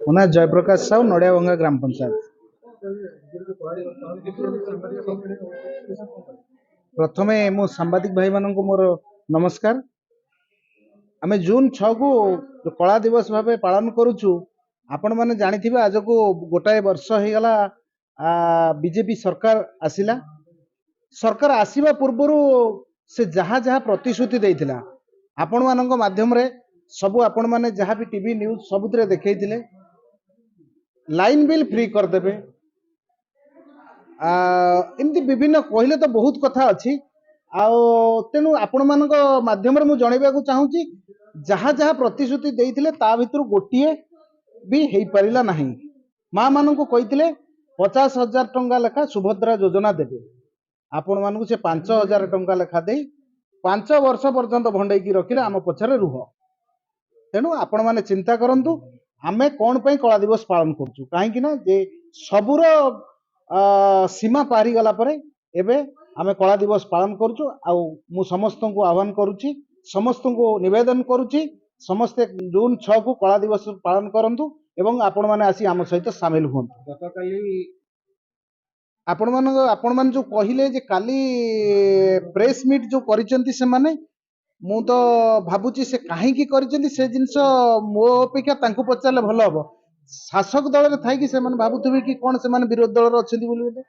ମୋ ନାଁ ଜୟପ୍ରକାଶ ସାହୁ, ନଡ଼ିଆଭଙ୍ଗା ଗ୍ରାମ ପଞ୍ଚାୟତ। ପ୍ରଥମେ ମୁଁ ସାମ୍ବାଦିକ ଭାଇମାନଙ୍କୁ ମୋର ନମସ୍କାର। ଆମେ ଜୁନ 6 କୁ କଳା ଦିବସ ଭାବେ ପାଳନ କରୁଛୁ। ଆପଣମାନେ ଜାଣିଥିବେ ଆଜକୁ ଗୋଟାଏ ବର୍ଷ ହେଇଗଲା ବିଜେପି ସରକାର ଆସିଲା। ସରକାର ଆସିବା ପୂର୍ବରୁ ସେ ଯାହା ଯାହା ପ୍ରତିଶ୍ରୁତି ଦେଇଥିଲା ଆପଣମାନଙ୍କ ମାଧ୍ୟମରେ ସବୁ ଆପଣମାନେ ଯାହା ବି ଟିଭି ନ୍ୟୁଜ ସବୁଥିରେ ଦେଖେଇଥିଲେ। ଲାଇନ୍ ବିଲ୍ फ्री करदेबे, एमती विभिन्न कहले तो बहुत कथा अच्छी। तेणु आपण मान माध्यम मुझे जनवाक चाहूँगी जहाँ जहाँ प्रतिश्रुति देते ता भर गोटे भी हो पारा ना। माँ मान को कही 50,000 टंका लेखा सुभद्रा योजना देवे, आपण मान से 5,000 टंका लेखा दे 5 वर्ष पर्यंत भंडेकी रखिले आम पछरे रुह। तेणु आपण मैंने चिंता करूँ आमे कौन पे कला दिवस पालन करूँ कहीं जे सबूर सीमा पारी गला परे एबे आमे कला दिवस पालन करूँ। मु समस्त को आह्वान करुच्ची, समस्त को निवेदन करुच्ची समस्ते जून 6 को कला दिवस पालन करंतु एवं आपण माने आसी आम सहित सामिल हुंतु। आपण मान जो कहिले जे काली प्रेस मीट जो करिसेंती से माने मु तो भाबुची से कहीं करिसेंती से जिनस मो अपेक्षा तांको पचारले भल हम। शासक दल रे थाई कि से माने भाबुथिबे कि कोन से माने विरोधी दल रे अछंती बोली बोले